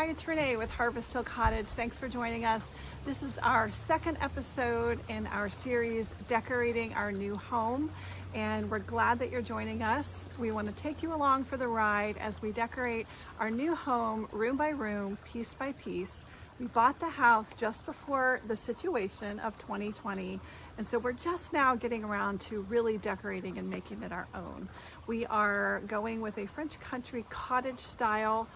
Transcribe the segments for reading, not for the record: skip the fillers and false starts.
Hi, it's Renee with Harvest Hill Cottage. Thanks for joining us. This is our second episode in our series, Decorating Our New Home, and we're glad that you're joining us. We want to take you along for the ride as we decorate our new home room by room, piece by piece. We bought the house just before the situation of 2020, and so we're just now getting around to really decorating and making it our own. We are going with a French country cottage style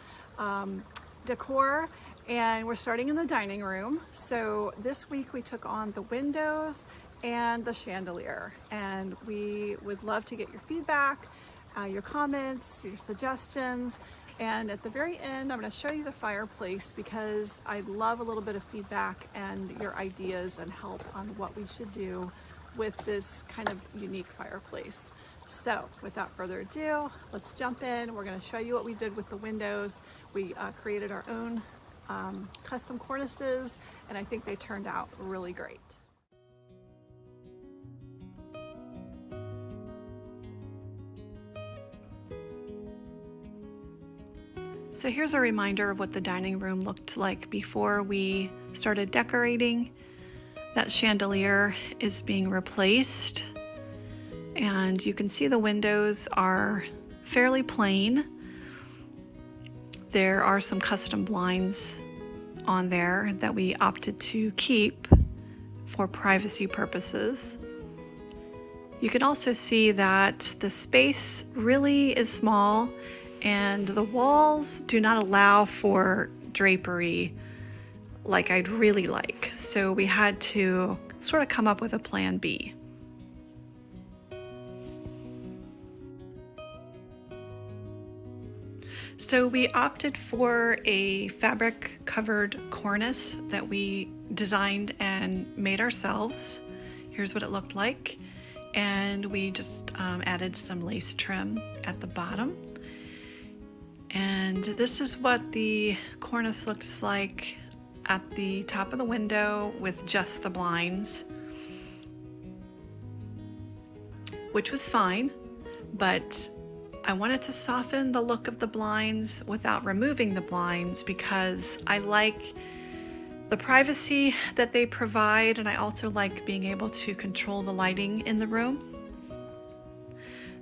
decor, and we're starting in the dining room. So this week we took on the windows and the chandelier, and we would love to get your feedback, your comments, your suggestions. And at the very end, I'm going to show you the fireplace because I love a little bit of feedback and your ideas and help on what we should do with this kind of unique fireplace. So without further ado, let's jump in. We're going to show you what we did with the windows. We created our own custom cornices, and I think they turned out really great. So here's a reminder of what the dining room looked like before we started decorating. That chandelier is being replaced, and you can see the windows are fairly plain. There are some custom blinds on there that we opted to keep for privacy purposes. You can also see that the space really is small, and the walls do not allow for drapery like I'd really like. So we had to sort of come up with a plan B. So we opted for a fabric covered cornice that we designed and made ourselves. Here's what it looked like. And we just added some lace trim at the bottom. And this is what the cornice looks like at the top of the window with just the blinds, which was fine, but I wanted to soften the look of the blinds without removing the blinds because I like the privacy that they provide, and I also like being able to control the lighting in the room.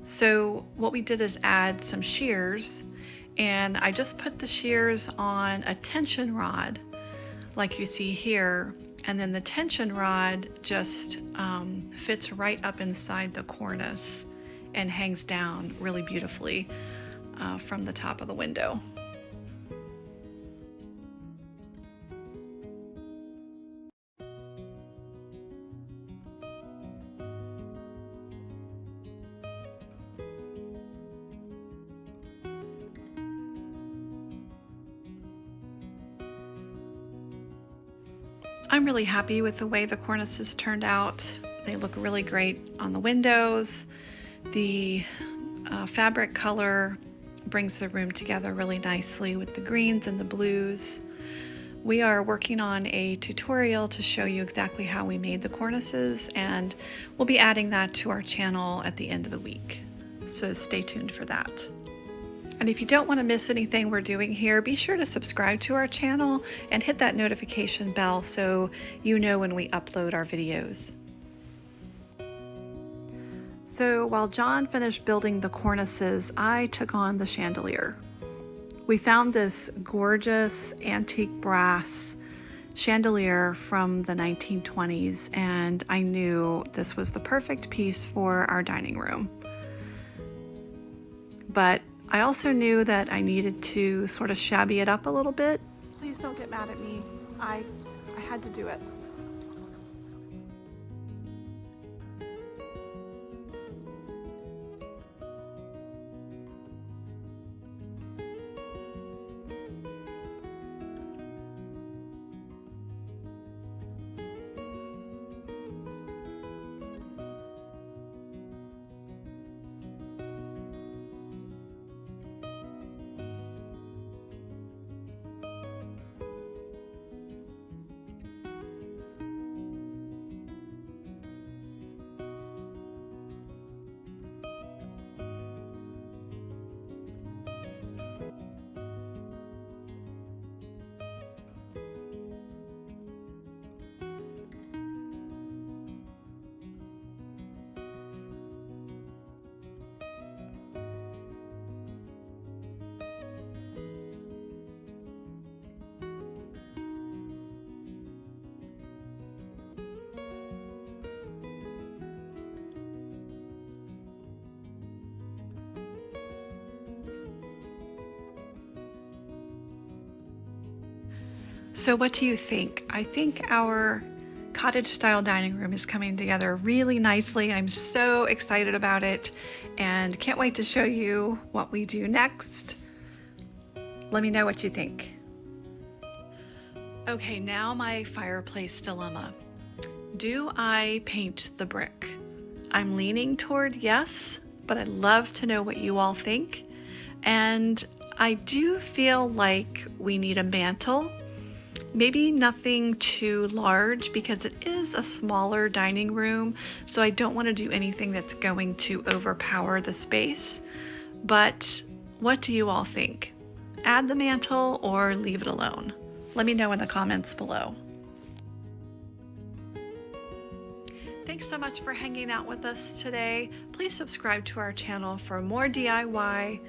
So what we did is add some shears, and I just put the shears on a tension rod like you see here, and then the tension rod just fits right up inside the cornice and hangs down really beautifully from the top of the window. I'm really happy with the way the cornices turned out. They look really great on the windows. The fabric color brings the room together really nicely with the greens and the blues. We are working on a tutorial to show you exactly how we made the cornices, and we'll be adding that to our channel at the end of the week. So stay tuned for that. And if you don't want to miss anything we're doing here, be sure to subscribe to our channel and hit that notification bell so you know when we upload our videos. So while John finished building the cornices, I took on the chandelier. We found this gorgeous antique brass chandelier from the 1920s, and I knew this was the perfect piece for our dining room. But I also knew that I needed to sort of shabby it up a little bit. Please don't get mad at me. I had to do it. So what do you think? I think our cottage style dining room is coming together really nicely. I'm so excited about it and can't wait to show you what we do next. Let me know what you think. Okay, now my fireplace dilemma. Do I paint the brick? I'm leaning toward yes, but I'd love to know what you all think. And I do feel like we need a mantle. Maybe nothing too large because it is a smaller dining room, so I don't want to do anything that's going to overpower the space. But what do you all think? Add the mantle or leave it alone? Let me know in the comments below. Thanks so much for hanging out with us today. Please subscribe to our channel for more DIY,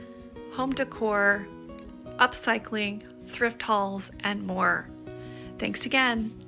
home decor, upcycling, thrift hauls, and more. Thanks again.